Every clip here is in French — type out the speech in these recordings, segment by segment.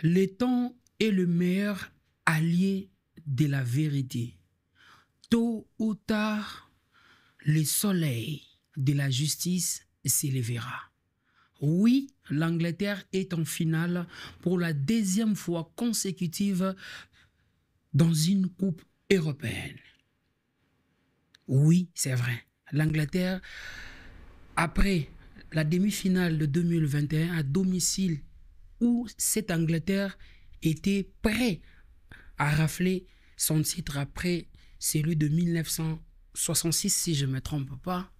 Le temps est le meilleur allié de la vérité. Tôt ou tard, le soleil de la justice s'élèvera. Oui, l'Angleterre est en finale pour la deuxième fois consécutive dans une coupe européenne. Oui, c'est vrai. L'Angleterre, après la demi-finale de 2021 à domicile, où cette Angleterre était prête à rafler son titre après celui de 1966, si je ne me trompe pas,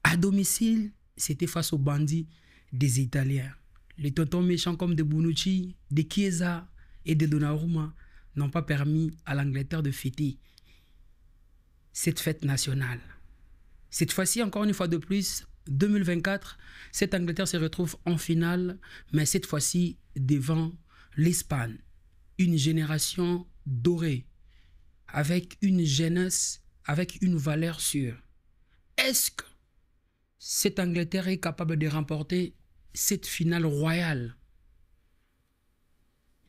à domicile, c'était face aux bandits des Italiens. Les tontons méchants comme de Bonucci, de Chiesa et de Donnarumma n'ont pas permis à l'Angleterre de fêter cette fête nationale. Cette fois-ci, encore une fois de plus, 2024, cette Angleterre se retrouve en finale, mais cette fois-ci devant l'Espagne. Une génération dorée, avec une jeunesse, avec une valeur sûre. Est-ce que cette Angleterre est capable de remporter cette finale royale?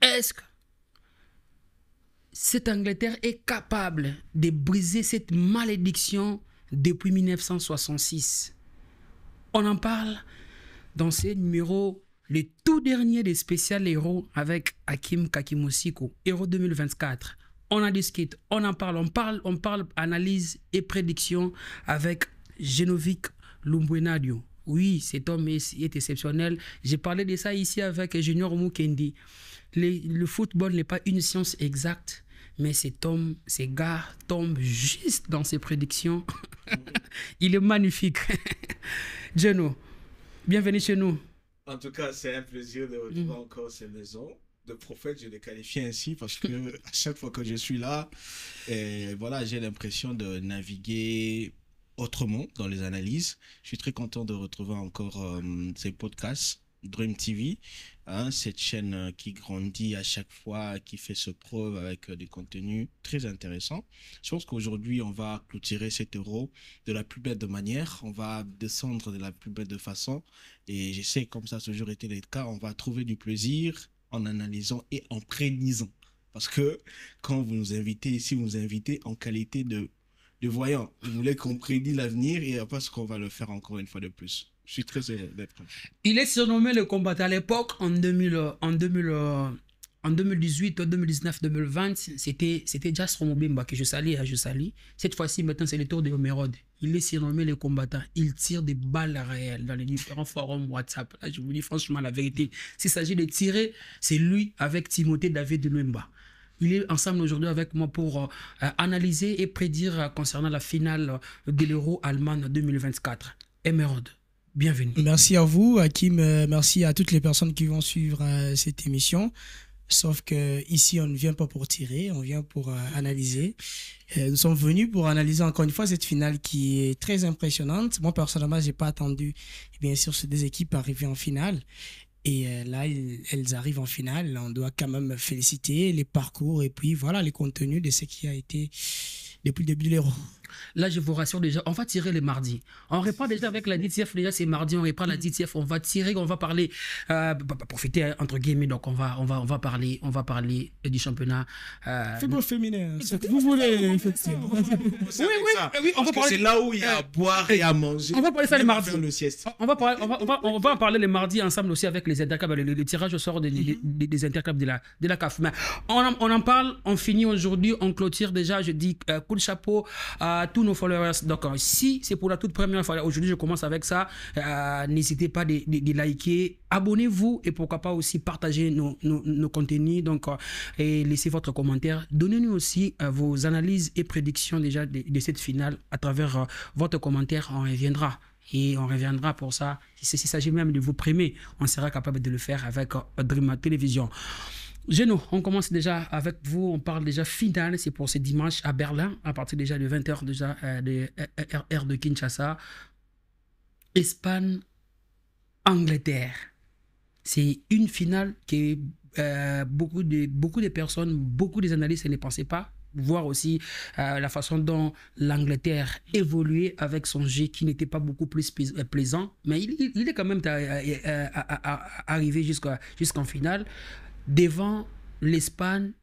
Est-ce que cette Angleterre est capable de briser cette malédiction depuis 1966? On en parle dans ce numéro, le tout dernier des spécial héros avec Hakim Kakimosiko, héros 2024. On en discute, on en parle, on parle analyse et prédiction avec Genovic Lumbuenadio. Oui, cet homme est exceptionnel. J'ai parlé de ça ici avec Junior Mukendi. Le football n'est pas une science exacte, mais cet homme, ces gars tombent juste dans ses prédictions. Il est magnifique. Geno, bienvenue chez nous. En tout cas, c'est un plaisir de retrouver encore ces maisons. De prophète, je les qualifie ainsi parce que à chaque fois que je suis là, voilà, j'ai l'impression de naviguer autrement dans les analyses. Je suis très content de retrouver encore ces podcasts, Dream TV, hein, cette chaîne qui grandit à chaque fois, qui fait ses preuves avec des contenus très intéressants. Je pense qu'aujourd'hui, on va clôturer cet euro de la plus belle de manière, on va descendre de la plus belle de façon, et je sais, comme ça a toujours été le cas, on va trouver du plaisir en analysant et en prédisant. Parce que quand vous nous invitez ici, vous nous invitez en qualité de voyant. Vous voulez qu'on prédit l'avenir et parce qu'on va le faire encore une fois de plus. Je suis très heureux d'être là. Il est surnommé le combattant à l'époque, en 2018, 2019, 2020, c'était Jasper Mobimba que je salue. Cette fois-ci, maintenant, c'est le tour de Homerode. Il est surnommé le combattant. Il tire des balles réelles dans les différents forums WhatsApp. Là, je vous dis franchement la vérité. S'il s'agit de tirer, c'est lui avec Timothée David Lumumba. Il est ensemble aujourd'hui avec moi pour analyser et prédire concernant la finale de l'Euro Allemagne 2024. Emeraude, bienvenue. Merci à vous, Hakim. Merci à toutes les personnes qui vont suivre cette émission. Sauf qu'ici, on ne vient pas pour tirer, on vient pour analyser. Nous sommes venus pour analyser encore une fois cette finale qui est très impressionnante. Moi, personnellement, je n'ai pas attendu, bien sûr, ces deux équipes arriver en finale. Et là, elles arrivent en finale. On doit quand même féliciter les parcours et puis voilà, les contenus de ce qui a été depuis le début de l'Euro. Là, je vous rassure déjà, on va tirer les mardis. On reprend déjà avec la DTF, déjà c'est mardi, on reprend la DTF, on va tirer, on va parler, profiter entre guillemets, donc on va parler du championnat. Football féminin, vous voulez effectivement. Oui, on va parler. C'est là où il y a à boire et à manger. On va parler ça les mardis. On va en parler les mardis ensemble aussi avec les interclubs, le tirage au sort des interclubs de la CAF. Mais on en parle, on finit aujourd'hui, on clôture déjà, je dis coup de chapeau à tous nos followers. Donc, si c'est pour la toute première fois, aujourd'hui je commence avec ça, n'hésitez pas de liker, abonnez-vous et pourquoi pas aussi partager nos contenus, donc, et laissez votre commentaire. Donnez-nous aussi vos analyses et prédictions déjà de cette finale à travers votre commentaire. On reviendra. Et on reviendra pour ça. S'il s'agit même de vous primer, on sera capable de le faire avec Dream Télévision. Geno, on commence déjà avec vous, on parle déjà finale, c'est pour ce dimanche à Berlin, à partir déjà de 20h déjà de heure de Kinshasa. Espagne, Angleterre. C'est une finale que beaucoup de personnes, beaucoup des analystes ne pensaient pas. Voir aussi la façon dont l'Angleterre évoluait avec son jeu qui n'était pas beaucoup plus plaisant, mais il est quand même arrivé jusqu'en finale. devant l'Espagne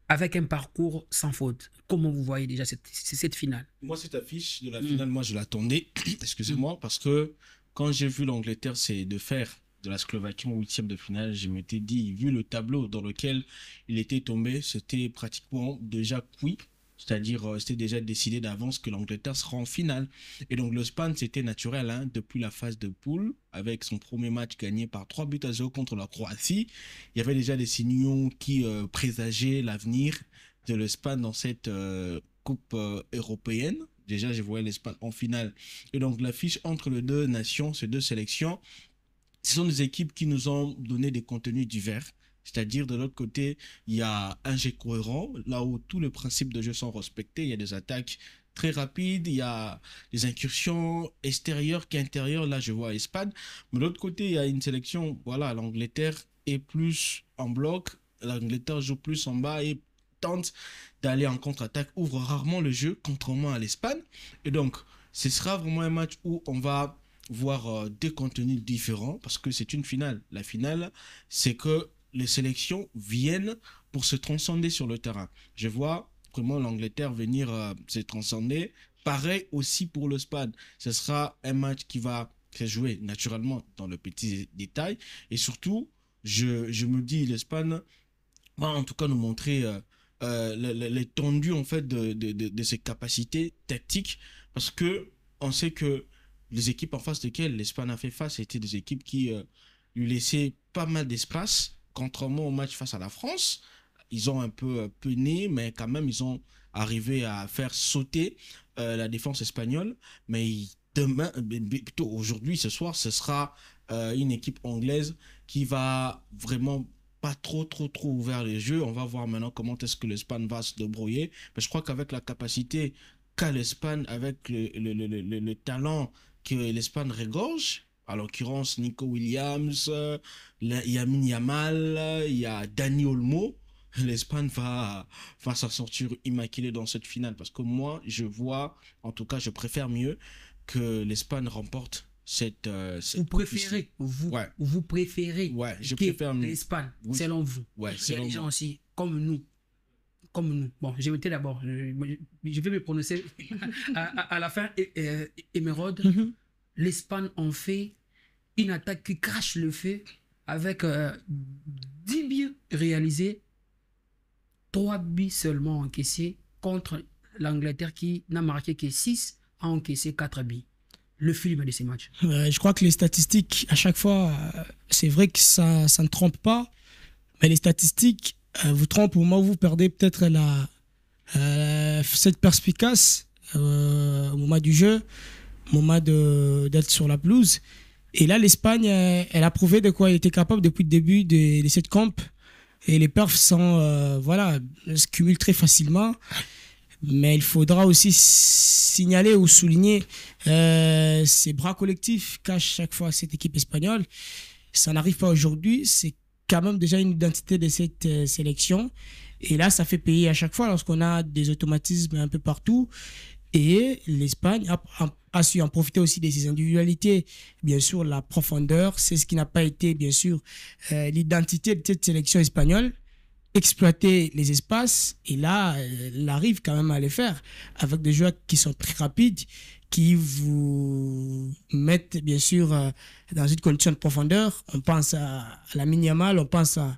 avec un parcours sans faute. Comment vous voyez déjà cette finale? Moi, cette affiche de la finale, moi, je l'attendais, excusez-moi, parce que quand j'ai vu l'Angleterre, c'est de faire de la Slovaquie en 8e de finale, je m'étais dit, vu le tableau dans lequel il était tombé, c'était pratiquement déjà cuit. C'est-à-dire, c'était déjà décidé d'avance que l'Angleterre sera en finale. Et donc, l'Espagne, c'était naturel, hein, depuis la phase de poule, avec son premier match gagné par 3-0 contre la Croatie. Il y avait déjà des signaux qui présageaient l'avenir de l'Espagne dans cette coupe européenne. Déjà, je voyais l'Espagne en finale. Et donc, l'affiche entre les deux nations, ces deux sélections, ce sont des équipes qui nous ont donné des contenus divers. C'est-à-dire, de l'autre côté, il y a un jeu cohérent, là où tous les principes de jeu sont respectés. Il y a des attaques très rapides, il y a des incursions extérieures qu'intérieures. Là, je vois Espagne. Mais de l'autre côté, il y a une sélection, voilà, l'Angleterre est plus en bloc. L'Angleterre joue plus en bas et tente d'aller en contre-attaque, ouvre rarement le jeu, contrairement à l'Espagne. Et donc, ce sera vraiment un match où on va voir des contenus différents parce que c'est une finale. La finale, c'est que les sélections viennent pour se transcender sur le terrain. Je vois vraiment l'Angleterre venir se transcender. Pareil aussi pour l'Espagne. Ce sera un match qui va se jouer naturellement dans le petit détail. Et surtout, je me dis, l'Espagne va en tout cas nous montrer l'étendue en fait de ses capacités tactiques. Parce que on sait que les équipes en face desquelles l'Espagne a fait face étaient des équipes qui lui laissaient pas mal d'espace. Contrairement au match face à la France, ils ont un peu peiné, mais quand même, ils ont arrivé à faire sauter la défense espagnole. Mais demain, plutôt aujourd'hui, ce soir, ce sera une équipe anglaise qui va vraiment pas trop ouvert les jeux. On va voir maintenant comment est-ce que l'Espagne va se débrouiller. Mais je crois qu'avec la capacité qu'a l'Espagne, avec le talent que l'Espagne regorge, à l'occurrence Nico Williams, Lamine Yamal, il y a Dani Olmo, l'Espagne va s'en sortir immaculée dans cette finale. Parce que moi, je vois, en tout cas, je préfère mieux que l'Espagne remporte cette vous préférez, vous préférez je préfère l'Espagne, selon vous. Il y a des gens aussi, comme nous. Bon, j'ai été d'abord, je vais me prononcer à la fin, Émeraude. L'Espagne en fait une attaque qui crache le feu avec 10 buts réalisés, 3 buts seulement encaissés contre l'Angleterre qui n'a marqué que 6, a encaissé 4 buts. Le film de ces matchs. Je crois que les statistiques, à chaque fois, c'est vrai que ça ne trompe pas, mais les statistiques vous trompent au moment où vous perdez peut-être cette perspicace au moment du jeu, au moment d'être sur la pelouse. Et là, l'Espagne, elle a prouvé de quoi elle était capable depuis le début de cette camp. Et les perfs se cumulent très facilement. Mais il faudra aussi signaler ou souligner ces bras collectifs qu'a chaque fois cette équipe espagnole. Ça n'arrive pas aujourd'hui. C'est quand même déjà une identité de cette sélection. Et là, ça fait payer à chaque fois lorsqu'on a des automatismes un peu partout. Et l'Espagne a su en profiter aussi de ses individualités. Bien sûr, la profondeur, c'est ce qui n'a pas été, bien sûr, l'identité de cette sélection espagnole. Exploiter les espaces, et là, elle arrive quand même à les faire avec des joueurs qui sont très rapides, qui vous mettent, bien sûr, dans une condition de profondeur. On pense à Lamine Yamal, on pense à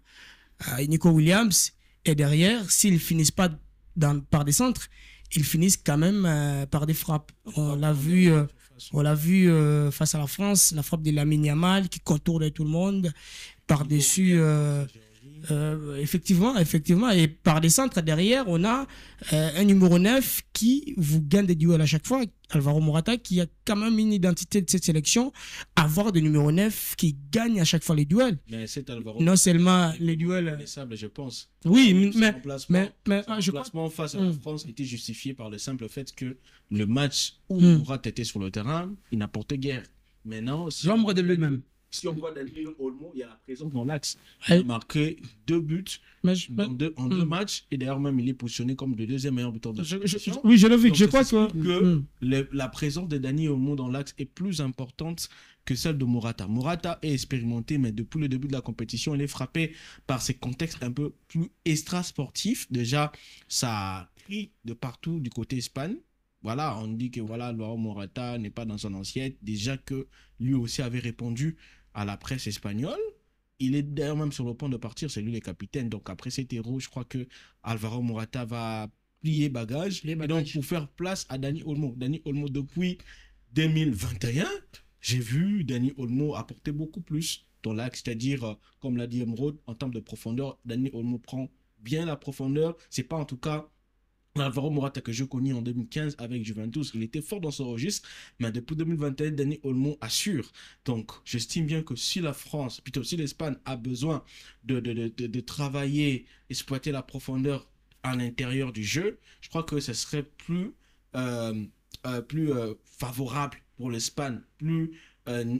Nico Williams, et derrière, s'ils ne finissent pas par des centres, ils finissent quand même par des frappes. On l'a vu face à la France, la frappe de Lamine Yamal qui contourne tout le monde par-dessus. Effectivement, et par des centres derrière, on a un numéro 9 qui vous gagne des duels à chaque fois, Alvaro Morata, qui a quand même une identité de cette sélection, avoir des numéros 9 qui gagnent à chaque fois les duels. Mais c'est Alvaro. Non seulement les duels. Je pense. Oui, mais je placement face à la France était justifié par le simple fait que le match où Morata était sur le terrain, il n'apportait guère. Maintenant, l'ombre de lui-même. Si on voit Dani Olmo, il y a la présence dans l'axe. Il a marqué 2 buts en deux matchs. Et d'ailleurs, même, il est positionné comme le deuxième meilleur buteur de la compétition. Oui, je l'ai vu. Donc, je crois que la présence de Dani Olmo dans l'axe est plus importante que celle de Morata. Morata est expérimenté, mais depuis le début de la compétition, il est frappé par ces contextes un peu plus extra-sportifs. Déjà, ça crie de partout du côté Espagne. Voilà, on dit que voilà, Alvaro Morata n'est pas dans son assiette. Déjà que lui aussi avait répondu à la presse espagnole. Il est d'ailleurs même sur le point de partir, c'est lui le capitaine. Donc après cet héros, je crois que Alvaro Morata va plier bagage. Et donc pour faire place à Dani Olmo. Dani Olmo, depuis 2021, j'ai vu Dani Olmo apporter beaucoup plus dans l'axe. C'est-à-dire, comme l'a dit Emeraude, en termes de profondeur, Dani Olmo prend bien la profondeur. C'est pas en tout cas Alvaro Morata que je connais en 2015 avec Juventus, il était fort dans ce registre, mais depuis 2021, Dani Olmo assure. Donc, j'estime bien que si la France, plutôt si l'Espagne a besoin de travailler, exploiter la profondeur à l'intérieur du jeu, je crois que ce serait plus favorable pour l'Espagne, plus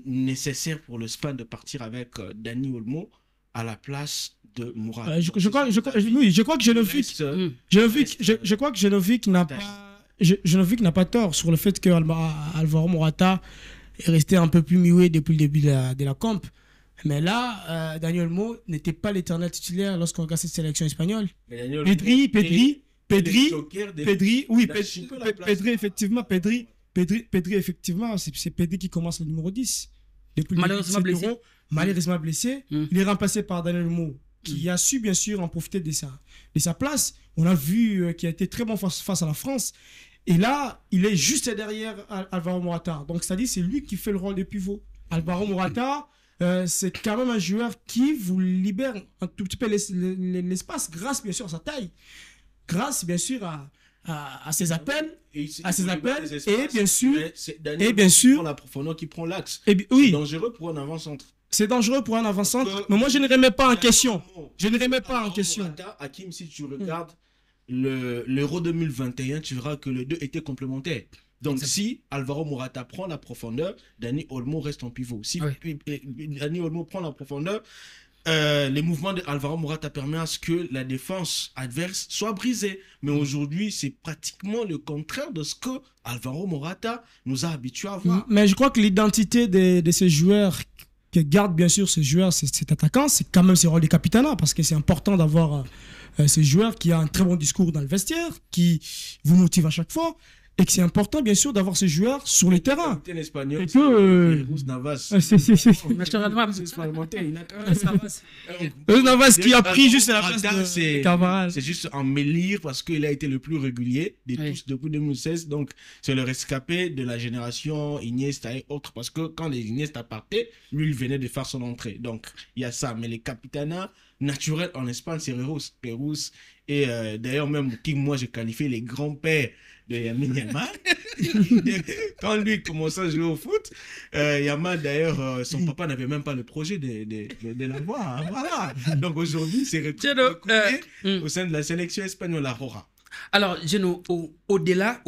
nécessaire pour l'Espagne de partir avec Dani Olmo à la place de Morata. Je crois que Genovic n'a pas tort sur le fait que Alvaro Morata est resté un peu plus muet depuis le début de la comp. Mais là, Dani Olmo n'était pas l'éternel titulaire lorsqu'on regarde cette sélection espagnole. Pedri, effectivement, c'est Pedri qui commence le numéro 10. Depuis malheureusement blessé. Il est remplacé par Dani Olmo, qui a su bien sûr en profiter de sa place. On a vu qu'il a été très bon face à la France. Et là, il est juste derrière Alvaro Morata. Donc, c'est-à-dire c'est lui qui fait le rôle de pivot. Alvaro Morata, c'est quand même un joueur qui vous libère un tout petit peu l'espace grâce bien sûr à sa taille. Grâce bien sûr à ses appels. Et bien sûr la profondeur qui prend l'axe. Oui. C'est dangereux pour un avant-centre. C'est dangereux pour un avant-centre, mais moi je ne remets pas en question. Hakim, si tu regardes l'Euro 2021, tu verras que les deux étaient complémentaires. Donc si Alvaro Morata prend la profondeur, Dani Olmo reste en pivot. Si Dani Olmo prend la profondeur, les mouvements d'Alvaro Morata permettent à ce que la défense adverse soit brisée. Mais aujourd'hui, c'est pratiquement le contraire de ce que Alvaro Morata nous a habitués à voir. Mais je crois que l'identité de ces joueurs que garde bien sûr ce joueur, cet attaquant, c'est quand même ses rôles de capitana, parce que c'est important d'avoir ces joueurs qui a un très bon discours dans le vestiaire, qui vous motive à chaque fois, et que c'est important bien sûr d'avoir ces joueurs sur le terrain. Le espagnol, et que Navas. Navas qui a pris juste la place de Carvajal. C'est juste en mêlire parce qu'il a été le plus régulier de tous depuis 2016. Donc c'est le rescapé de la génération Iniesta et autres, parce que quand les Iniesta partaient, lui il venait de faire son entrée. Donc il y a ça. Mais les capitanas naturels en Espagne, c'est Pérouse. Et d'ailleurs même qui moi j'ai qualifié les grands-pères de Lamine Yamal. Quand lui commençait à jouer au foot, Yamal d'ailleurs, son papa n'avait même pas le projet de l'avoir. Hein, voilà. Donc aujourd'hui, c'est retrouvé au sein de la sélection espagnole à Roja. Alors, Geno, au-delà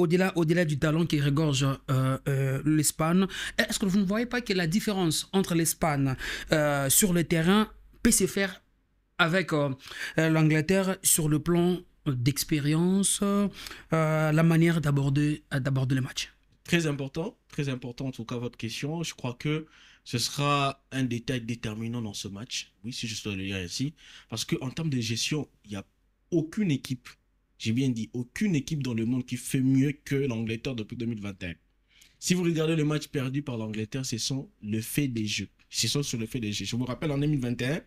du talent qui regorge l'Espagne, est-ce que vous ne voyez pas que la différence entre l'Espagne sur le terrain peut se faire avec l'Angleterre sur le plan d'expérience, la manière d'aborder le match? Très important en tout cas votre question. Je crois que ce sera un détail déterminant dans ce match. Oui, si je dois le dire ainsi. Parce qu'en termes de gestion, il n'y a aucune équipe, j'ai bien dit, aucune équipe dans le monde qui fait mieux que l'Angleterre depuis 2021. Si vous regardez le match perdu par l'Angleterre, ce sont le fait des jeux. Ce sont sur le fait des jeux. Je vous rappelle, en 2021,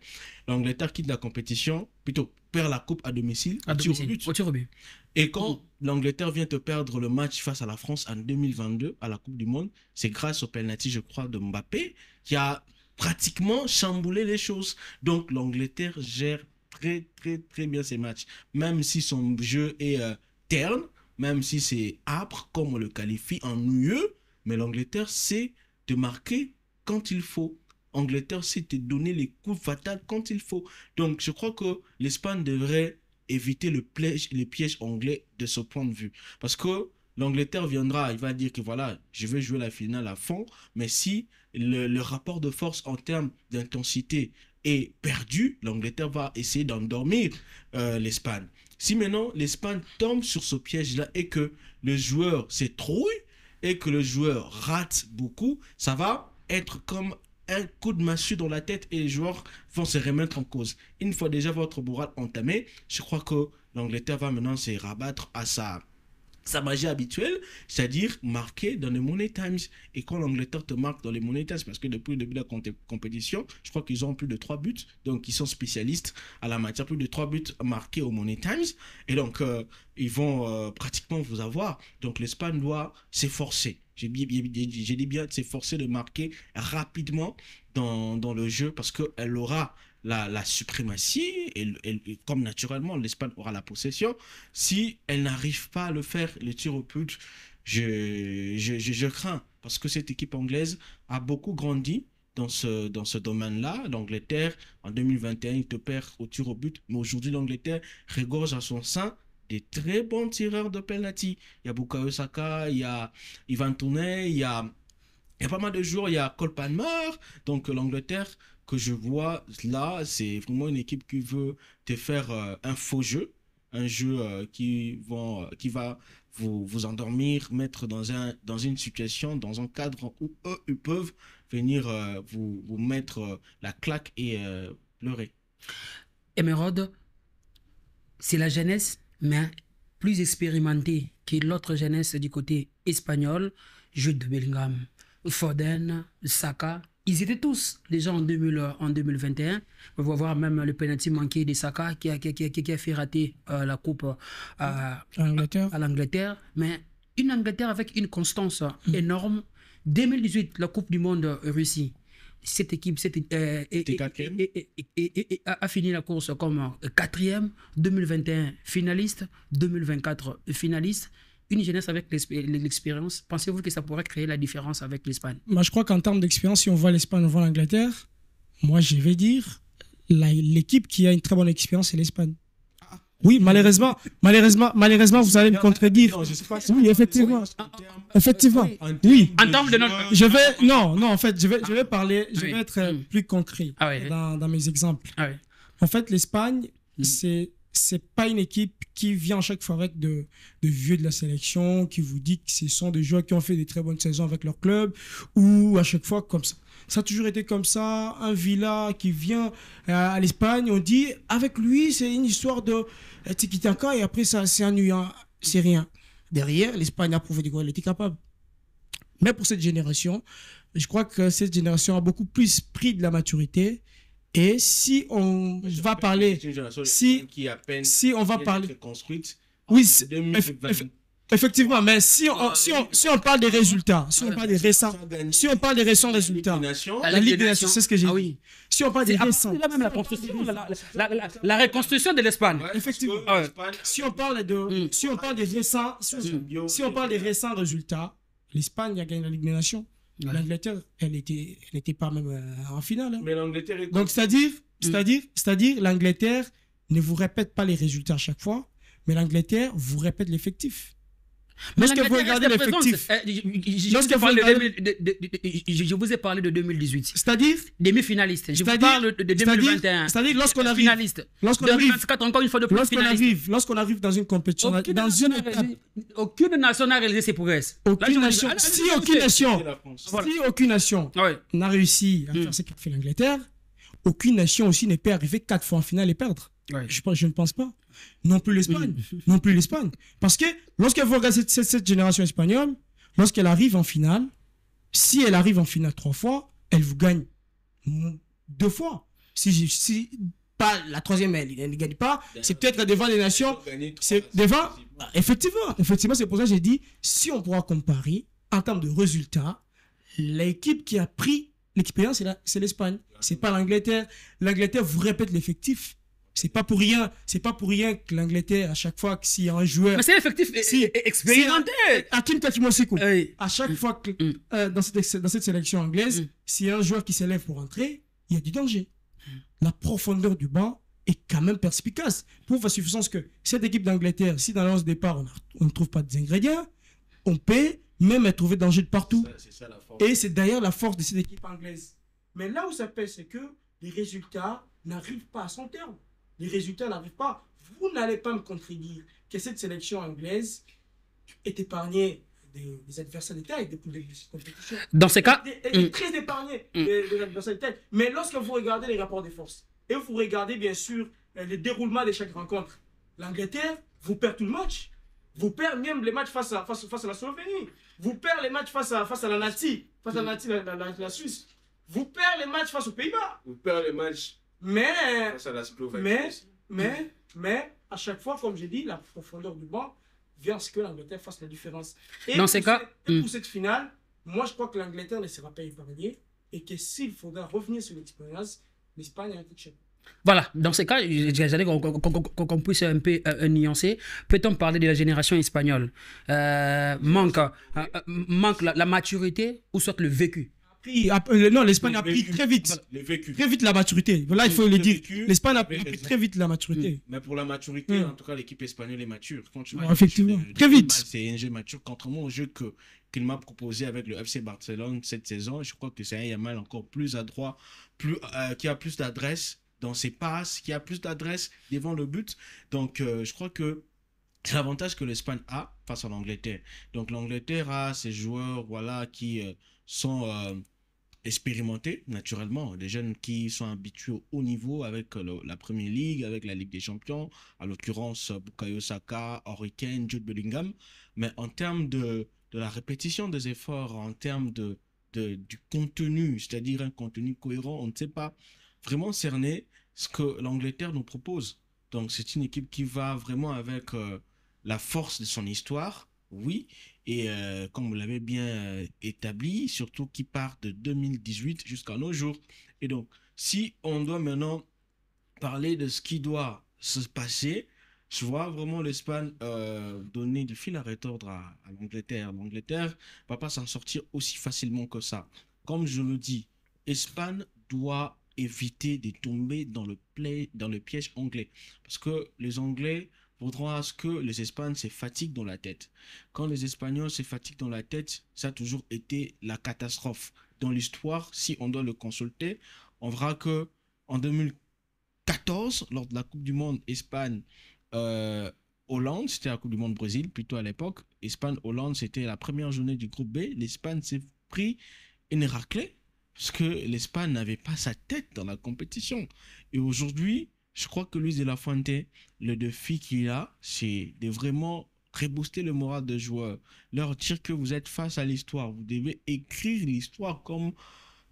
l'Angleterre quitte la compétition, plutôt perd la coupe à domicile, au tir au but. Et quand l'Angleterre vient de perdre le match face à la France en 2022 à la Coupe du Monde, c'est grâce au penalty, je crois, de Mbappé qui a pratiquement chamboulé les choses. Donc l'Angleterre gère très bien ses matchs. Même si son jeu est terne, même si c'est âpre, comme on le qualifie, ennuyeux, mais l'Angleterre sait te marquer quand il faut. Angleterre sait te donner les coups fatals quand il faut. Donc je crois que l'Espagne devrait éviter les pièges anglais de ce point de vue. Parce que l'Angleterre viendra, il va dire que voilà, je vais jouer la finale à fond, mais si le rapport de force en termes d'intensité est perdu, l'Angleterre va essayer d'endormir l'Espagne. Si maintenant l'Espagne tombe sur ce piège-là et que le joueur s'étrouille et que le joueur rate beaucoup, ça va être comme un coup de massue dans la tête et les joueurs vont se remettre en cause. Une fois déjà votre moral entamé, je crois que l'Angleterre va maintenant se rabattre à sa magie habituelle, c'est-à-dire marquer dans les Money Times. Et quand l'Angleterre te marque dans les Money Times, parce que depuis le début de la compétition, je crois qu'ils ont plus de 3 buts, donc ils sont spécialistes à la matière, plus de 3 buts marqués au Money Times, et donc ils vont pratiquement vous avoir. Donc l'Espagne doit s'efforcer. J'ai dit bien s'efforcer de marquer rapidement dans le jeu, parce qu'elle aura la suprématie et comme naturellement l'Espagne aura la possession. Si elle n'arrive pas à le faire, les tirs au but, je crains, parce que cette équipe anglaise a beaucoup grandi dans ce domaine-là. L'Angleterre, en 2021, il te perd au tir au but, mais aujourd'hui l'Angleterre regorge à son sein des très bons tireurs de penalty. Il y a Bukayo Saka, il y a Ivan Toney, il y a pas mal de joueurs, il y a Cole Palmer. Donc l'Angleterre que je vois là, c'est vraiment une équipe qui veut te faire un faux jeu, un jeu qui va vous endormir, mettre dans une situation, dans un cadre où eux, ils peuvent venir vous mettre la claque et pleurer. Emeraude, c'est la jeunesse, mais plus expérimentée que l'autre jeunesse du côté espagnol. Jude Bellingham, Foden, Saka, ils étaient tous déjà en 2021. On va voir même le penalty manqué de Saka qui a fait rater la coupe à l'Angleterre. Mais une Angleterre avec une constance énorme. 2018, la Coupe du Monde Russie. Cette équipe a fini la course comme 4e, 2021 finaliste, 2024 finaliste. Une jeunesse avec l'expérience, pensez-vous que ça pourrait créer la différence avec l'Espagne? Moi, je crois qu'en termes d'expérience, si on voit l'Espagne, on voit l'Angleterre, moi, je vais dire, l'équipe qui a une très bonne expérience, c'est l'Espagne. Oui, malheureusement, vous allez me contredire. Non, je sais pas. Oui, effectivement. Effectivement. Oui. En termes de notre... Je vais parler, je vais être plus concret dans mes exemples. En fait, l'Espagne, c'est pas une équipe qui vient chaque fois avec de vieux de la sélection, qui vous dit que ce sont des joueurs qui ont fait des très bonnes saisons avec leur club, ou à chaque fois comme ça. Ça a toujours été comme ça. Un Villa qui vient à l'Espagne, on dit, avec lui, c'est une histoire de tiki-taka, et après, ça, c'est ennuyant, c'est rien. Derrière, l'Espagne a prouvé de quoi elle était capable. Mais pour cette génération, je crois que cette génération a beaucoup plus pris de la maturité. Et si on va parler, si on va parler, oui, effectivement, mais si on parle des résultats, si on parle des récents résultats, la Ligue des Nations, c'est ce que j'ai dit. Si on parle des récents, c'est même la reconstruction de l'Espagne. Effectivement. Si on parle des récents résultats, l'Espagne a gagné la Ligue des Nations. L'Angleterre, elle était pas même en finale. Hein. Mais l'Angleterre est... Donc, c'est-à-dire, l'Angleterre ne vous répète pas les résultats à chaque fois, mais l'Angleterre vous répète l'effectif. Lorsque vous regardez l'effectif... Je vous ai parlé de 2018. C'est-à-dire... Demi-finaliste. Je vous parle de 2021. C'est-à-dire, lorsqu'on arrive... Finaliste. 2024, encore une fois de plus finaliste. Lorsqu'on arrive dans une compétition... Aucune nation n'a réalisé ses prouesses. Si aucune nation n'a réussi à faire ce qu'a fait l'Angleterre, aucune nation aussi ne peut arriver 4 fois en finale et perdre. Je ne pense pas. Non plus l'Espagne. Parce que lorsque vous regardez cette génération espagnole, lorsqu'elle arrive en finale, si elle arrive en finale 3 fois, elle vous gagne 2 fois. Si pas la troisième, elle ne gagne pas, c'est peut-être devant les nations. C'est devant. Effectivement, c'est pour ça que j'ai dit, si on pourra comparer en termes de résultats, l'équipe qui a pris l'expérience, c'est l'Espagne. C'est pas l'Angleterre. L'Angleterre vous répète l'effectif. C'est pas pour rien que l'Angleterre, à chaque fois que s'il y a un joueur... Mais c'est l'effectif expérimenté. Hakim Takimosekou. À chaque fois que dans cette sélection anglaise, s'il y a un joueur qui s'élève pour entrer, il y a du danger. La profondeur du banc est quand même perspicace. Prouve à suffisance que cette équipe d'Angleterre, si dans l'annonce de départ, on ne trouve pas des ingrédients, on peut même trouver danger de partout. C'est ça, la force. Et c'est d'ailleurs la force de cette équipe anglaise. Mais là où ça pèse, c'est que les résultats n'arrivent pas à son terme. Les résultats n'arrivent pas. Vous n'allez pas me contredire que cette sélection anglaise est épargnée des adversaires de taille, des compétitions. Dans ces cas, Elle est très épargnée, les adversaires de taille. Mais lorsque vous regardez les rapports de force, et vous regardez bien sûr le déroulement de chaque rencontre, l'Angleterre vous perd tout le match. Vous perd même les matchs face à la Slovénie. Vous perd les matchs face à la Nati, la Suisse. Vous perd les matchs face aux Pays-Bas. Vous perd les matchs face à la Slovénie. Mais, à chaque fois, comme j'ai dit, la profondeur du banc vient à ce que l'Angleterre fasse la différence. Et dans ces cas, pour cette finale, moi, je crois que l'Angleterre ne sera pas épargnée et que s'il faudra revenir sur l'expérience, l'Espagne a un petit voilà, dans ces cas, j'allais qu'on puisse un peu nuancer. Peut-on parler de la génération espagnole manque la maturité ou soit le vécu? Non, l'Espagne a pris très vite. Très vite la maturité. Voilà, il faut le dire. L'Espagne a pris très vite la maturité. Mais pour la maturité, en tout cas, l'équipe espagnole est mature. Quand tu vois, effectivement, très vite. C'est un jeu mature. Contrairement au jeu qu'il m'a proposé avec le FC Barcelone cette saison, je crois que c'est un Yamal encore plus adroit, qui a plus d'adresse dans ses passes, qui a plus d'adresse devant le but. Donc, je crois que c'est l'avantage que l'Espagne a face à l'Angleterre. Donc, l'Angleterre a ces joueurs voilà, qui sont expérimentés, naturellement. Des jeunes qui sont habitués au haut niveau avec la Premier League, avec la Ligue des Champions, en l'occurrence Bukayo Saka, Harry Kane, Jude Bellingham. Mais en termes de la répétition des efforts, en termes du contenu, c'est-à-dire un contenu cohérent, on ne sait pas vraiment cerner ce que l'Angleterre nous propose. Donc, c'est une équipe qui va vraiment avec la force de son histoire, oui, et comme vous l'avez bien établi, surtout qui part de 2018 jusqu'à nos jours. Et donc, si on doit maintenant parler de ce qui doit se passer, je vois vraiment l'Espagne donner du fil à retordre à l'Angleterre. L'Angleterre ne va pas s'en sortir aussi facilement que ça. Comme je le dis, l'Espagne doit éviter de tomber dans le piège anglais. Parce que les Anglais voudront à ce que les Espagnols se fatiguent dans la tête. Quand les Espagnols se fatiguent dans la tête, ça a toujours été la catastrophe. Dans l'histoire, si on doit le consulter, on verra que en 2014, lors de la Coupe du Monde Espagne-Hollande, c'était la Coupe du Monde Brésil, plutôt à l'époque, Espagne-Hollande, c'était la première journée du groupe B, l'Espagne s'est pris une raclée parce que l'Espagne n'avait pas sa tête dans la compétition. Et aujourd'hui, je crois que Luis de la Fuente, le défi qu'il a, c'est de vraiment rebooster le moral des joueurs, leur dire que vous êtes face à l'histoire, vous devez écrire l'histoire comme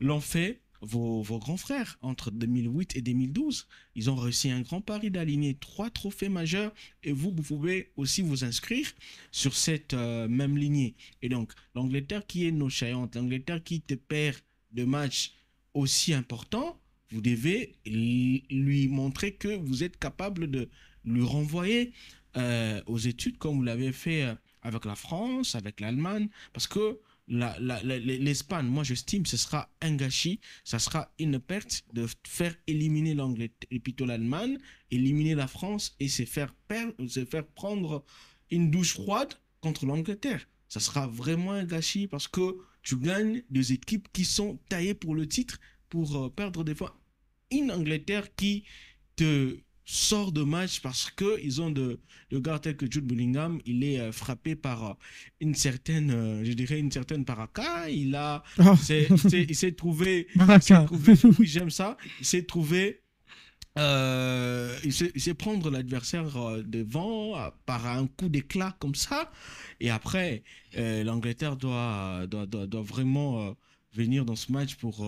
l'ont fait vos grands frères entre 2008 et 2012. Ils ont réussi un grand pari d'aligner 3 trophées majeurs et vous pouvez aussi vous inscrire sur cette même lignée. Et donc, l'Angleterre qui est nonchalant, l'Angleterre qui te perd de matchs aussi importants, vous devez lui montrer que vous êtes capable de lui renvoyer aux études comme vous l'avez fait avec la France, avec l'Allemagne, parce que l'Espagne, moi j'estime, ce sera un gâchis, ça sera une perte de faire éliminer l'Angleterre et plutôt l'Allemagne, éliminer la France et se faire prendre une douche froide contre l'Angleterre. Ça sera vraiment un gâchis parce que tu gagnes des équipes qui sont taillées pour le titre, pour perdre des fois une Angleterre qui te sort de match parce qu'ils ont de gars tels que Jude Bellingham, il est frappé par une certaine, je dirais une certaine baraka, il s'est trouvé, oui j'aime ça, il s'est trouvé, il sait prendre l'adversaire devant par un coup d'éclat comme ça, et après l'Angleterre doit vraiment venir dans ce match pour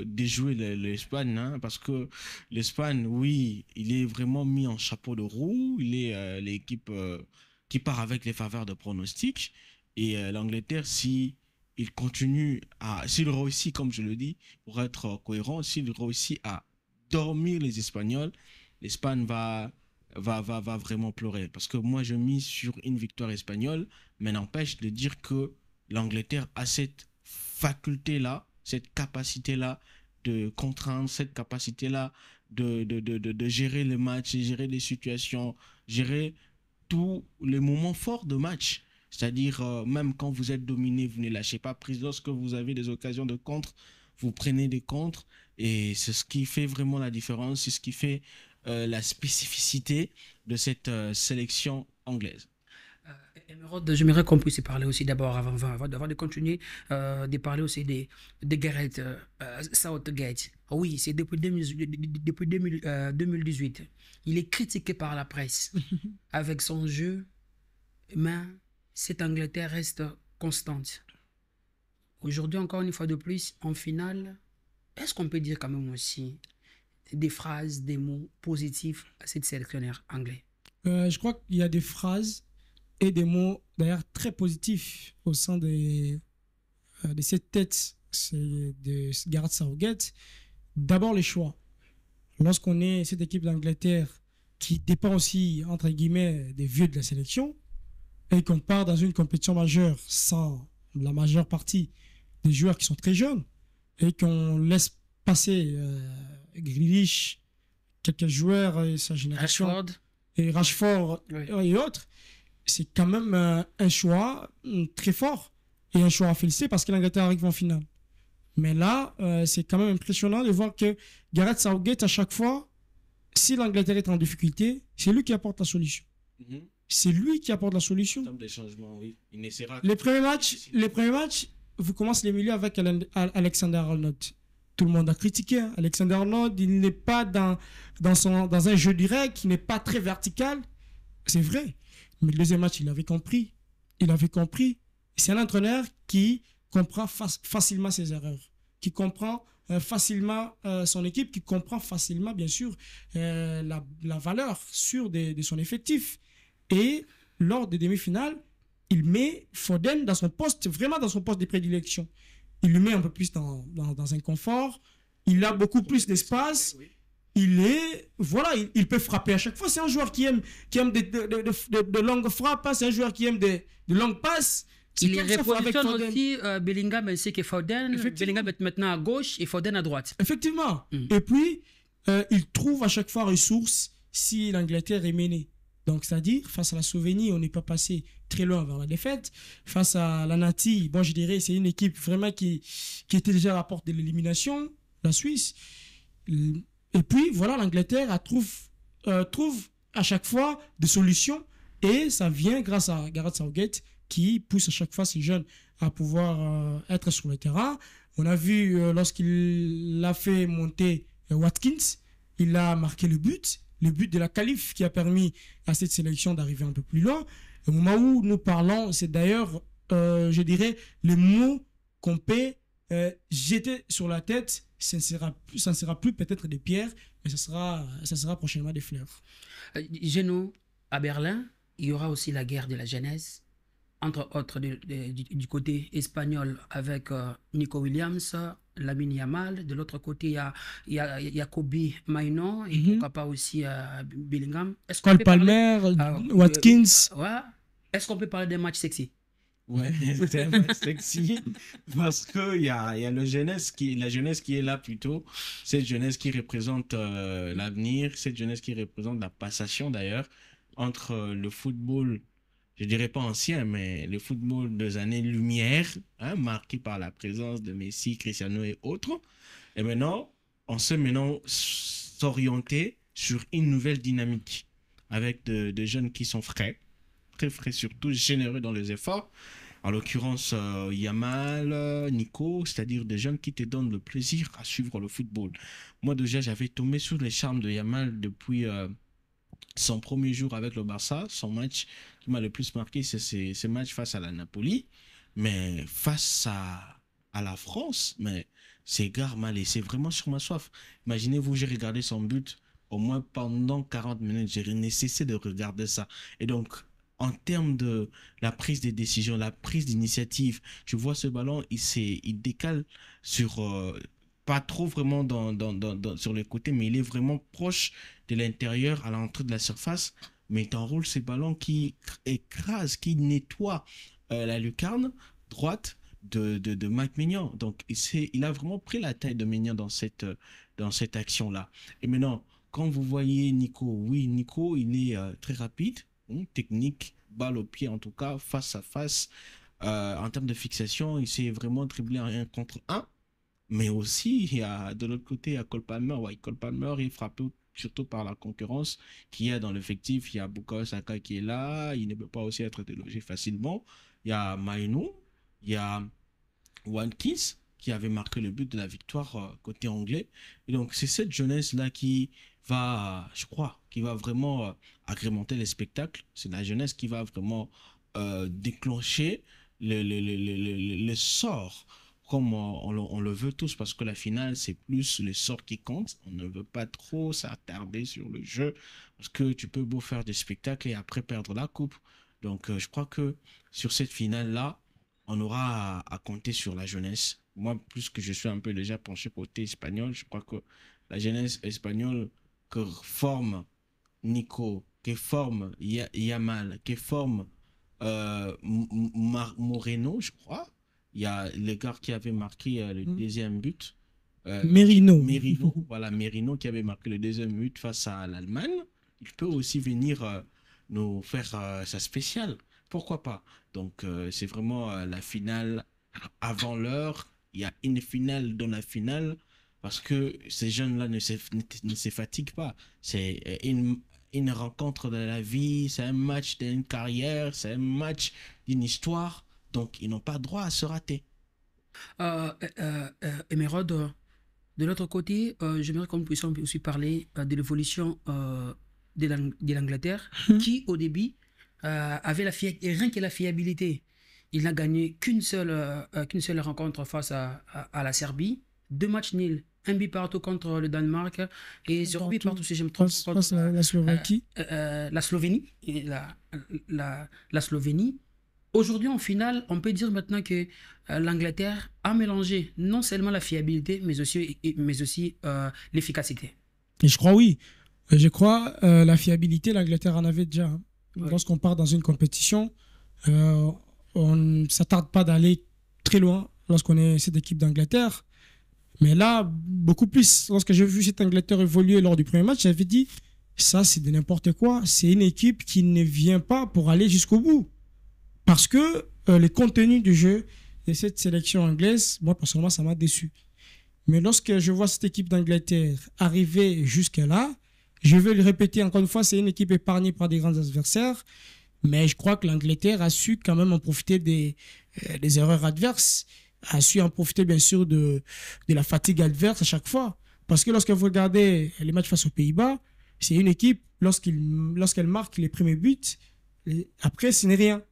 déjouer l'Espagne, hein, parce que l'Espagne, oui, il est vraiment mis en chapeau de roue, il est l'équipe qui part avec les faveurs de pronostic, et l'Angleterre, s'il réussit, comme je le dis, pour être cohérent, s'il réussit à dormir les Espagnols, l'Espagne va vraiment pleurer, parce que moi je mise sur une victoire espagnole, mais n'empêche de dire que l'Angleterre a cette faculté-là, cette capacité-là de contraindre, cette capacité-là de gérer les matchs, gérer les situations, gérer tous les moments forts de match. C'est-à-dire, même quand vous êtes dominé, vous ne lâchez pas prise. Lorsque vous avez des occasions de contre, vous prenez des contres. Et c'est ce qui fait vraiment la différence, c'est ce qui fait la spécificité de cette sélection anglaise. J'aimerais qu'on puisse parler aussi d'abord, avant de continuer, de parler aussi de Gareth Southgate. Oui, c'est depuis 2018. Il est critiqué par la presse avec son jeu, mais cette Angleterre reste constante. Aujourd'hui, encore une fois de plus, en finale, est-ce qu'on peut dire quand même aussi des phrases, des mots positifs à cette sélectionneur anglais? Je crois qu'il y a des phrases et des mots d'ailleurs très positifs au sein de cette tête de Gareth Southgate. D'abord les choix. Lorsqu'on est cette équipe d'Angleterre qui dépend aussi, entre guillemets, des vieux de la sélection, et qu'on part dans une compétition majeure sans la majeure partie des joueurs qui sont très jeunes, et qu'on laisse passer Grealish, quelques joueurs et sa génération, Rashford et autres, c'est quand même un choix très fort et un choix à féliciter parce que l'Angleterre arrive en finale. Mais là, c'est quand même impressionnant de voir que Gareth Southgate, à chaque fois, si l'Angleterre est en difficulté, c'est lui qui apporte la solution. C'est lui qui apporte la solution. En termes de changement, oui. Il n'essaiera les premiers matchs, vous commencez les milieux avec Alexander-Arnold. Tout le monde a critiqué. Hein. Alexander-Arnold, il n'est pas dans un jeu direct, il n'est pas très vertical. C'est vrai. Mais le deuxième match, il avait compris. C'est un entraîneur qui comprend facilement ses erreurs, qui comprend facilement son équipe, qui comprend facilement, bien sûr, la valeur sûre de son effectif. Et lors des demi-finales, il met Foden dans son poste, vraiment dans son poste de prédilection. Il le met un peu plus dans un confort. Il a beaucoup plus d'espace. Il peut frapper à chaque fois. C'est un joueur qui aime de longues frappes. C'est un joueur qui aime de longues passes. Il repositionne aussi Bellingham ainsi que Foden. Bellingham est maintenant à gauche et Foden à droite. Effectivement. Et puis, il trouve à chaque fois ressource si l'Angleterre est menée. Donc, c'est-à-dire, face à la Slovénie, on n'est pas passé très loin vers la défaite. Face à la Nati, je dirais, c'est une équipe vraiment qui était déjà à la porte de l'élimination, la Suisse. Et puis, voilà, l'Angleterre trouve à chaque fois des solutions. Et ça vient grâce à Gareth Southgate qui pousse à chaque fois ces jeunes à pouvoir être sur le terrain. On a vu, lorsqu'il a fait monter Watkins, il a marqué le but de la qualif qui a permis à cette sélection d'arriver un peu plus loin. Au moment où nous parlons, c'est d'ailleurs, je dirais, les mots qu'on peut jeter sur la tête. Ça ne sera plus peut-être des pierres, mais ça sera prochainement des fleurs. Genoux, à Berlin, il y aura aussi la guerre de la jeunesse, entre autres du côté espagnol avec Nico Williams, Lamine Yamal. De l'autre côté, il y a Kobe Mainoo et pourquoi pas aussi Bellingham. Cole Palmer, Watkins. Ouais. Est-ce qu'on peut parler d'un match sexy? Ouais, c'est un match sexy parce qu'il y a la jeunesse qui est là plutôt. Cette jeunesse qui représente l'avenir, cette jeunesse qui représente la passation d'ailleurs entre le football, je dirais pas ancien, mais le football des années-lumière, marqué par la présence de Messi, Cristiano et autres. Et maintenant, on sait s'orienter sur une nouvelle dynamique avec de jeunes qui sont frais, très frais surtout, généreux dans les efforts. En l'occurrence, Yamal, Nico, c'est-à-dire des jeunes qui te donnent le plaisir à suivre le football. Moi déjà, j'avais tombé sous les charmes de Yamal depuis son premier jour avec le Barça. Son match qui m'a le plus marqué, c'est ce match face à la Napoli. Mais face à la France, mais ces gars m'a laissé vraiment sur ma soif. Imaginez-vous, j'ai regardé son but au moins pendant 40 minutes. J'ai nécessité de regarder ça. Et donc, en termes de la prise des décisions, la prise d'initiative, tu vois ce ballon, il décale sur... pas trop vraiment sur les côtés, mais il est vraiment proche de l'intérieur à l'entrée de la surface. Mais il t'enroule ces ballons qui écrasent, qui nettoient la lucarne droite de Mike Maignan. Donc, il a vraiment pris la taille de Maignan dans cette action-là. Et maintenant, quand vous voyez Nico, oui, Nico, il est très rapide, technique, balle au pied en tout cas, face à face. En termes de fixation, il s'est vraiment dribblé en 1 contre 1. Mais aussi, de l'autre côté, il y a Cole Palmer. Ouais, Cole Palmer, il frappe surtout par la concurrence qu'il y a dans l'effectif. Il y a Bukayo Saka qui est là, il ne peut pas aussi être délogé facilement. Il y a Mainu, il y a Watkins qui avait marqué le but de la victoire côté anglais. Et donc, c'est cette jeunesse-là qui va, je crois, qui va vraiment agrémenter les spectacles. C'est la jeunesse qui va vraiment déclencher le sort comme on le veut tous, parce que la finale, c'est plus le sort qui compte. On ne veut pas trop s'attarder sur le jeu, parce que tu peux beau faire des spectacles et après perdre la coupe. Donc, je crois que sur cette finale-là, on aura à compter sur la jeunesse. Moi, plus que je suis un peu déjà penché côté espagnol, je crois que la jeunesse espagnole que forme Nico, que forme Yamal, que forme Moreno, je crois. Il y a le gars qui avait marqué le deuxième but. Merino. Voilà, Merino qui avait marqué le deuxième but face à l'Allemagne. Il peut aussi venir nous faire sa spéciale. Pourquoi pas? Donc, c'est vraiment la finale avant l'heure. Il y a une finale dans la finale parce que ces jeunes-là ne se fatiguent pas. C'est une rencontre de la vie, c'est un match d'une carrière, c'est un match d'une histoire. Donc, ils n'ont pas droit à se rater. Emeraude, de l'autre côté, j'aimerais qu'on puisse aussi parler de l'évolution de l'Angleterre, qui au début avait rien que la fiabilité. Il n'a gagné qu'une seule rencontre face à la Serbie, 2 matchs nuls, 1 but partout contre le Danemark et 0 but partout si je me trompe contre la Slovaquie, la Slovénie. La Slovénie. Aujourd'hui, en finale, on peut dire maintenant que l'Angleterre a mélangé non seulement la fiabilité, mais aussi l'efficacité. Et je crois oui. Je crois la fiabilité, l'Angleterre en avait déjà. Hein. Ouais. Lorsqu'on part dans une compétition, on ne s'attarde pas d'aller très loin lorsqu'on est cette équipe d'Angleterre. Mais là, beaucoup plus. Lorsque j'ai vu cette Angleterre évoluer lors du premier match, j'avais dit, ça c'est de n'importe quoi. C'est une équipe qui ne vient pas pour aller jusqu'au bout. Parce que le contenu du jeu de cette sélection anglaise, moi personnellement, ça m'a déçu. Mais lorsque je vois cette équipe d'Angleterre arriver jusque-là, je vais le répéter encore une fois, c'est une équipe épargnée par des grands adversaires. Mais je crois que l'Angleterre a su quand même en profiter des erreurs adverses, a su en profiter bien sûr de la fatigue adverse à chaque fois. Parce que lorsque vous regardez les matchs face aux Pays-Bas, c'est une équipe, lorsqu'elle marque les premiers buts, après, ce n'est rien.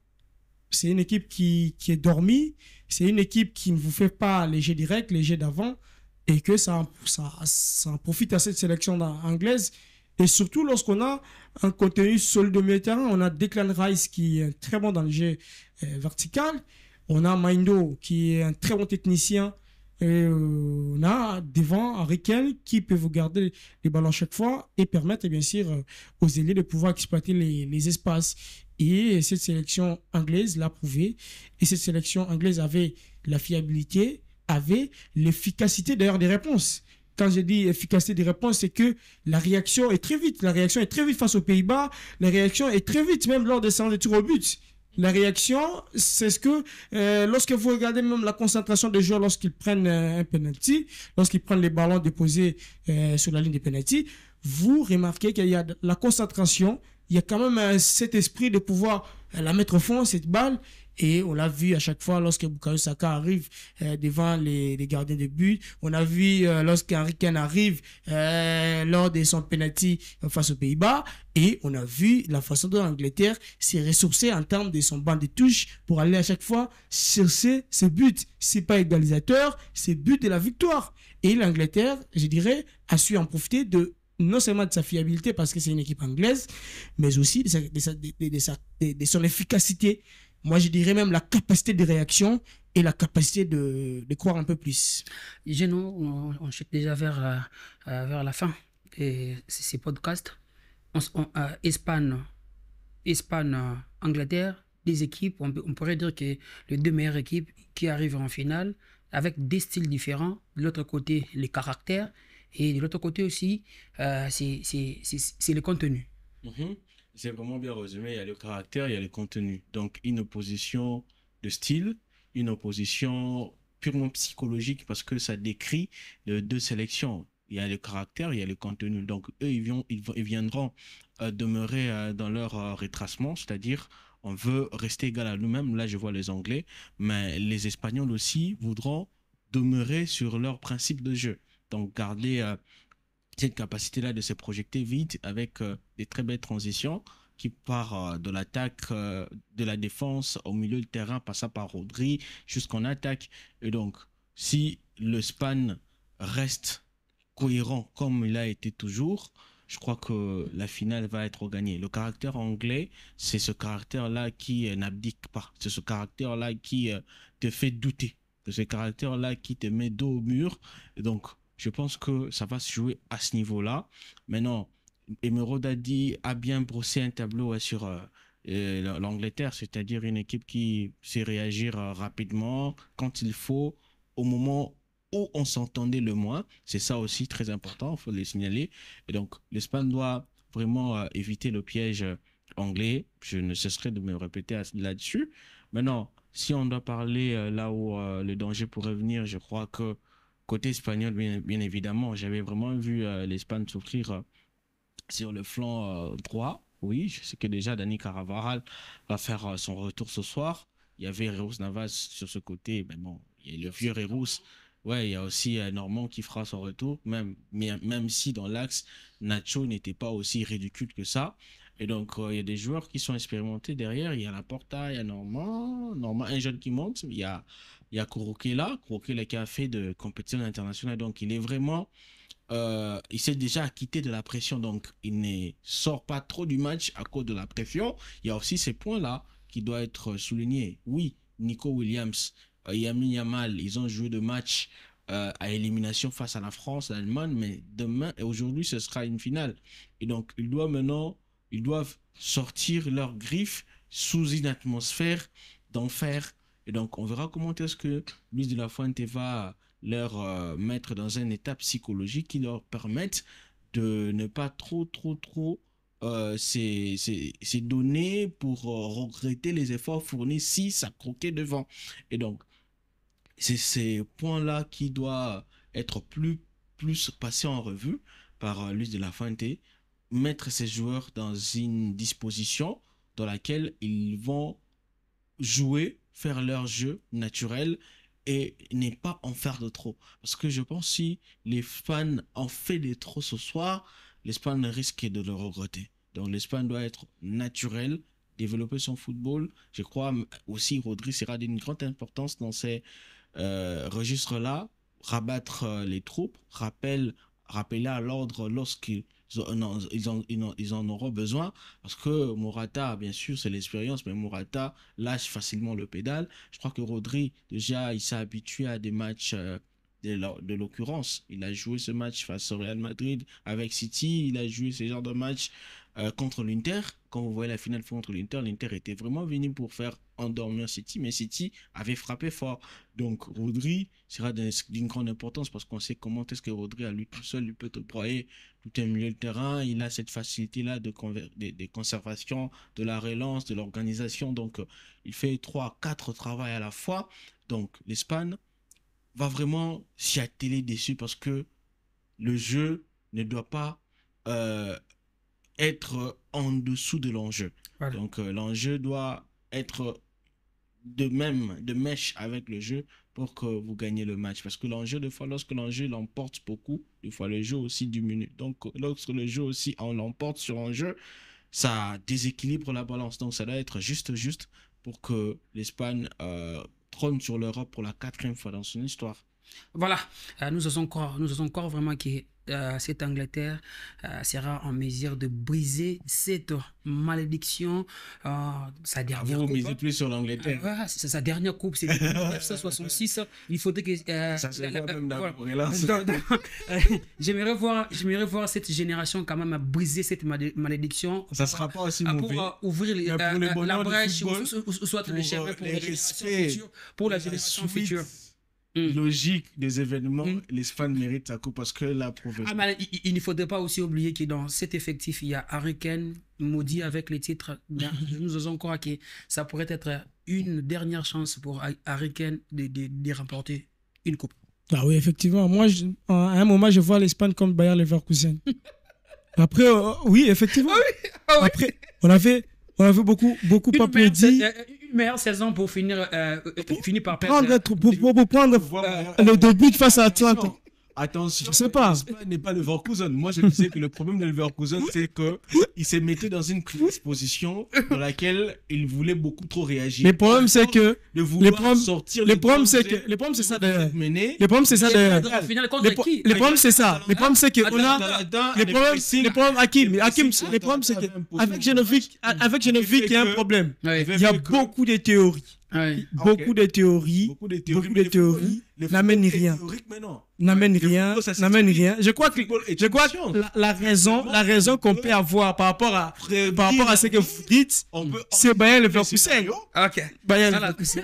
C'est une équipe qui est dormie, c'est une équipe qui ne vous fait pas les jets directs, les jets d'avant, et que ça en profite à cette sélection anglaise. Et surtout lorsqu'on a un contenu solide de milieu de terrain, on a Declan Rice qui est très bon dans le jeu vertical, on a Maindo qui est un très bon technicien, et on a devant Harry Kane qui peut vous garder les ballons chaque fois et permettre bien sûr aux ailiers de pouvoir exploiter les espaces. Et cette sélection anglaise l'a prouvé. Et cette sélection anglaise avait la fiabilité, avait l'efficacité d'ailleurs des réponses. Quand je dis efficacité des réponses, c'est que la réaction est très vite. La réaction est très vite face aux Pays-Bas. La réaction est très vite, même lors des séances de tirs au but. La réaction, c'est ce que, lorsque vous regardez même la concentration des joueurs lorsqu'ils prennent un penalty, lorsqu'ils prennent les ballons déposés sur la ligne des penalty, vous remarquez qu'il y a de la concentration. Il y a quand même cet esprit de pouvoir la mettre au fond, cette balle. Et on l'a vu à chaque fois lorsque Bukayo Saka arrive devant les gardiens de but. On a vu lorsqu'Harry Kane arrive lors de son penalty face aux Pays-Bas. Et on a vu la façon dont l'Angleterre s'est ressourcée en termes de son banc de touche pour aller à chaque fois chercher ses buts. C'est pas égalisateur, c'est but de la victoire. Et l'Angleterre, je dirais, a su en profiter non seulement de sa fiabilité parce que c'est une équipe anglaise, mais aussi de son efficacité. Moi, je dirais même la capacité de réaction et la capacité de croire un peu plus. On chute déjà vers la fin de ces podcasts. Espagne, Angleterre, des équipes, on pourrait dire que les 2 meilleures équipes qui arrivent en finale avec des styles différents. De l'autre côté, les caractères. Et de l'autre côté aussi, c'est le contenu. C'est vraiment bien résumé. Il y a le caractère, il y a le contenu. Donc, une opposition de style, une opposition purement psychologique parce que ça décrit les 2 sélections. il y a le caractère, il y a le contenu. Donc, eux, ils viendront demeurer dans leur retracement, c'est-à-dire on veut rester égal à nous-mêmes. Là, je vois les Anglais, mais les Espagnols aussi voudront demeurer sur leur principe de jeu. Donc, garder cette capacité-là de se projeter vite avec des très belles transitions qui part de l'attaque, de la défense au milieu du terrain, passant par Rodri jusqu'en attaque. Et donc, si le span reste cohérent comme il a été toujours, je crois que la finale va être gagnée. Le caractère anglais, c'est ce caractère-là qui n'abdique pas. C'est ce caractère-là qui te fait douter. C'est ce caractère-là qui te met dos au mur. Et donc, je pense que ça va se jouer à ce niveau-là. Maintenant, Emeraude a bien brossé un tableau sur l'Angleterre, c'est-à-dire une équipe qui sait réagir rapidement quand il faut, au moment où on s'entendait le moins. C'est ça aussi très important, il faut le signaler. Et donc, l'Espagne doit vraiment éviter le piège anglais. Je ne cesserai de me répéter là-dessus. Maintenant, si on doit parler là où le danger pourrait venir, je crois que côté espagnol, bien évidemment, j'avais vraiment vu l'Espagne souffrir sur le flanc droit. Oui, je sais que déjà Dani Carvajal va faire son retour ce soir. Il y avait Reus Navas sur ce côté, mais bon, il y a le vieux Reus. Ouais, il y a aussi Normand qui fera son retour, même si dans l'axe, Nacho n'était pas aussi ridicule que ça. Et donc, il y a des joueurs qui sont expérimentés derrière. Il y a Laporta, il y a Normand, un jeune qui monte. Il y a Kurokela qui a fait de compétition internationale. Donc, il est vraiment... il s'est déjà acquitté de la pression, donc il ne sort pas trop du match à cause de la pression. Il y a aussi ces points-là qui doivent être soulignés. Oui, Nico Williams, Lamine Yamal, ils ont joué de match à élimination face à la France, à l'Allemagne, mais demain et aujourd'hui, ce sera une finale. Et donc, ils doivent sortir leurs griffes sous une atmosphère d'enfer. Et donc, on verra comment est-ce que Luis de la Fuente va leur mettre dans un état psychologique qui leur permette de ne pas trop c'est donné pour regretter les efforts fournis si ça croquait devant. Et donc, c'est ces points-là qui doivent être plus passés en revue par Luis de la Fuente, mettre ces joueurs dans une disposition dans laquelle ils vont jouer, faire leur jeu naturel et ne pas en faire de trop. Parce que je pense que si les fans en fait de trop ce soir, l'Espagne risque de le regretter. Donc l'Espagne doit être naturelle, développer son football. Je crois aussi Rodri sera d'une grande importance dans ces registres-là, rabattre les troupes, rappeler à l'ordre lorsqu'ils en auront besoin, parce que Morata, bien sûr, c'est l'expérience, mais Morata lâche facilement le pédale. Je crois que Rodri, déjà, il s'est habitué à des matchs de l'occurrence. Il a joué ce match face au Real Madrid avec City, il a joué ce genre de match contre l'Inter. Quand vous voyez la finale contre l'Inter, l'Inter était vraiment venu pour faire endormir City, mais City avait frappé fort. Donc Rodri sera d'une grande importance parce qu'on sait comment est-ce que Rodri à lui tout seul, il peut te broyer tout un milieu de terrain. Il a cette facilité-là de conservation, de la relance, de l'organisation. Donc il fait 3-4 travaux à la fois. Donc l'Espagne va vraiment s'y atteler dessus parce que le jeu ne doit pas être en dessous de l'enjeu. Voilà. Donc l'enjeu doit être de mèche avec le jeu pour que vous gagnez le match. Parce que l'enjeu, des fois, lorsque l'enjeu l'emporte beaucoup, des fois le jeu aussi diminue. Donc lorsque le jeu aussi on l'emporte sur un jeu, ça déséquilibre la balance. Donc ça doit être juste pour que l'Espagne trône sur l'Europe pour la 4e fois dans son histoire. Voilà, nous avons encore vraiment que cette Angleterre sera en mesure de briser cette malédiction. Sa dernière vous coupe. misez plus sur l'Angleterre. C'est sa dernière coupe, c'est 1966. Il faudrait que ça se voit même dans voilà. J'aimerais voir cette génération quand même briser cette malédiction. Ça sera pas aussi mauvais. Pour ouvrir la brèche ou soit le chemin pour la génération future. Logique des événements, les fans méritent sa coupe parce que la profession. Il ne faudrait pas aussi oublier que dans cet effectif, il y a Harry Kane, maudit avec les titres. Nous osons croire que ça pourrait être une dernière chance pour Harry Kane de remporter une coupe. Ah oui, effectivement. Moi, à un moment, je vois l'Espagne comme Bayer Leverkusen. Après, oui, effectivement. Ah oui. Après, on avait beaucoup applaudi. Une meilleure saison pour finir par Prendre, perdre. pour prendre le début face à Atlanta. Attention, Je sais pas. l'Espagne n'est pas le Leverkusen. Moi, je disais que le problème de Leverkusen, c'est qu'il s'est mis dans une position dans laquelle il voulait beaucoup trop réagir. Le problème, c'est que de vouloir sortir. le problème, c'est ça d'ailleurs. Le problème, c'est ça d'ailleurs. Au final, contre qui? Le problème, c'est ça. Le problème, c'est que on a. Le problème, Hakim, le problème, c'est que avec Genovic, il y a un problème. Ouais. Il y a beaucoup de théories. Ouais. Beaucoup de théories n'amènent rien. N'amène rien. Je crois que la raison qu'on peut avoir par rapport à ce que vous dites, c'est Bayer Leverkusen. Ok. Bayer Voilà. Leverkusen.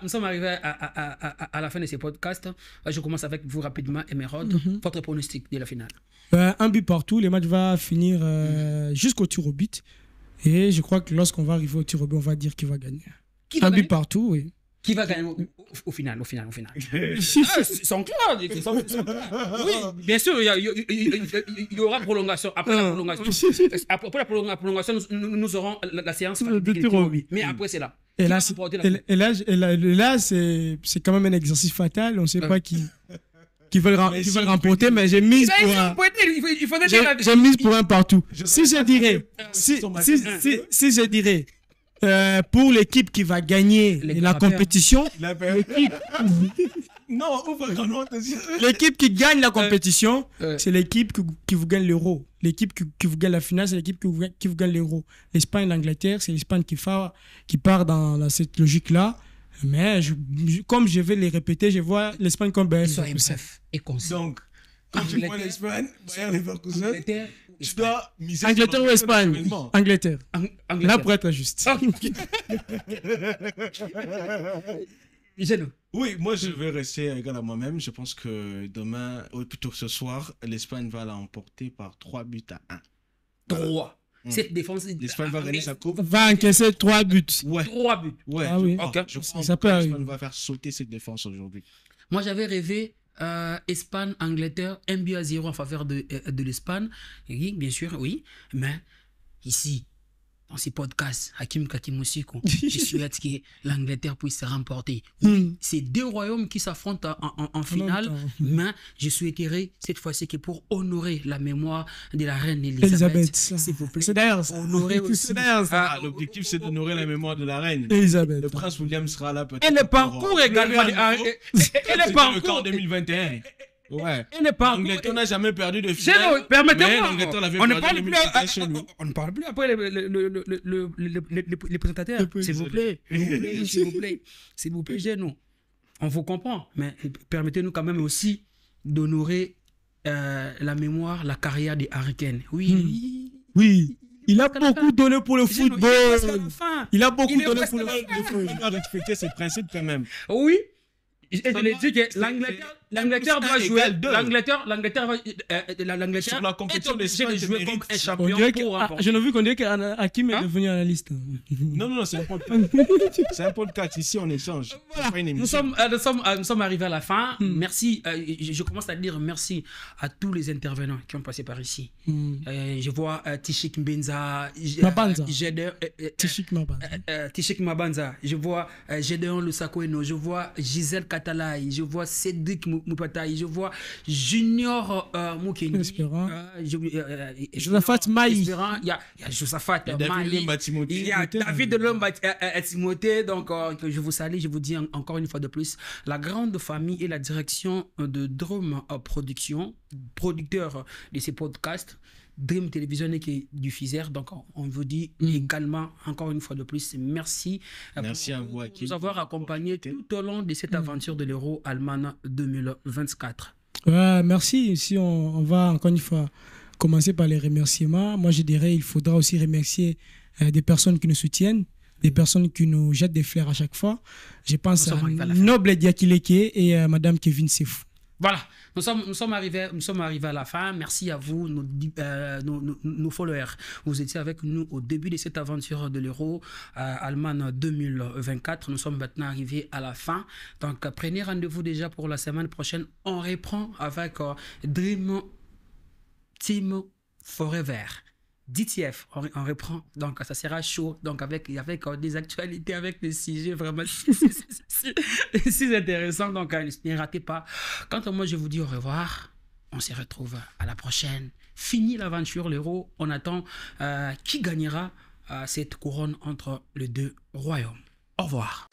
Nous sommes arrivés à la fin de ces podcasts. Je commence avec vous rapidement, Emeraude. Votre pronostic de la finale. Un but partout. Le match va finir jusqu'au tir au but. Et je crois que lorsqu'on va arriver au tir au but, on va dire qui va gagner. Un but partout, oui. Qui va gagner au final? Ils sont clairs. Oui, bien sûr, il y aura prolongation. Après la prolongation, nous aurons la séance de tir au but. Mais après, c'est là. Et là, c'est quand même un exercice fatal. On ne sait pas qui veulent remporter, mais j'ai mise pour un partout. Si je dirais pour l'équipe qui va gagner la compétition, l'équipe qui gagne la compétition, c'est l'équipe qui vous gagne l'euro. L'équipe qui vous gagne la finale, c'est l'équipe qui vous gagne l'euro. L'Espagne, l'Angleterre, c'est l'Espagne qui part dans cette logique-là. Mais comme je vais les répéter, je vois l'Espagne comme Bayer Leverkusen. Donc, quand tu vois l'Espagne, Bayer Leverkusen, tu dois miser Angleterre ou Espagne? Angleterre. Là, pour être juste. Oui, moi je vais rester égal à moi-même. Je pense que demain, ou plutôt ce soir, l'Espagne va l'emporter par 3-1. 3. Cette défense. L'Espagne va gagner sa coupe. Va encaisser 3 buts. Ouais. 3 buts. Ouais. Ah oui. Je crois Ça que peut l'Espagne arriver. va faire sauter cette défense aujourd'hui. Moi, j'avais rêvé Espagne, Angleterre, 1-0 en faveur de l'Espagne. Oui, bien sûr, oui. Mais ici, dans ces podcasts, Hakim Kakimoussiko, je souhaite que l'Angleterre puisse remporter. Oui, c'est deux royaumes qui s'affrontent en finale, mais je souhaiterais cette fois-ci que pour honorer la mémoire de la reine Elisabeth, s'il vous plaît, c'est d'ailleurs honorer aussi. L'objectif, c'est d'honorer la mémoire de la reine. Elisabeth. Le prince William sera là peut-être. Et le parcours également. Et le parcours en 2021. Ouais. L'Angleterre n'a jamais perdu de finale. Permettez-moi. On ne parle plus après les présentateurs. S'il vous plaît. S'il vous plaît, nous. On vous comprend. Mais permettez-nous quand même aussi d'honorer la mémoire, la carrière des Harry Kane. Oui. Il a beaucoup donné pour le football. Il a beaucoup donné pour le football. Il doit respecter ses principes quand même. Oui. Et je l'ai dit que l'Angleterre doit jouer. L'Angleterre sur la compétition des de jouer comme un champion pour remporter. Je n'ai vu qu'on dirait qu'Hakim est devenu analyste. Non, c'est un podcast. C'est un podcast. Ici, on échange. Nous sommes arrivés à la fin. Merci. Je commence à dire merci à tous les intervenants qui ont passé par ici. Je vois Tishik Mbenza. Tishik Mabanza. Je vois Gédéon Lusako-Eno. Je vois Gisèle Katalai. Je vois Cédric Moupataï. Je vois Junior Moukeni. Josaphat Maï. Il y a Josaphat Maï. Il y a David Lomba Timothée. Donc, je vous salue. Je vous dis encore une fois de plus, la grande famille et la direction de Drum Production, producteur de ces podcasts, Dream Télévision et du FISER. Donc, on vous dit également, encore une fois de plus, merci à vous de nous avoir accompagnés tout au long de cette aventure de l'Euro Allemagne 2024. Merci. Ici, on va encore une fois commencer par les remerciements. Moi, je dirais il faudra aussi remercier des personnes qui nous soutiennent, des personnes qui nous jettent des fleurs à chaque fois. Je pense à Noble Diakileke et Madame Kevin Sefou. Voilà, Nous sommes arrivés à la fin. Merci à vous, nos followers. Vous étiez avec nous au début de cette aventure de l'Euro Allemagne 2024. Nous sommes maintenant arrivés à la fin. Donc, prenez rendez-vous déjà pour la semaine prochaine. On reprend avec Dream Team Forever. DTF, on reprend, donc ça sera chaud, donc avec des actualités, avec des sujets vraiment si intéressants, donc ne ratez pas. Quant à moi, je vous dis au revoir, on se retrouve à la prochaine. Fini l'aventure, l'Euro, on attend qui gagnera cette couronne entre les deux royaumes. Au revoir.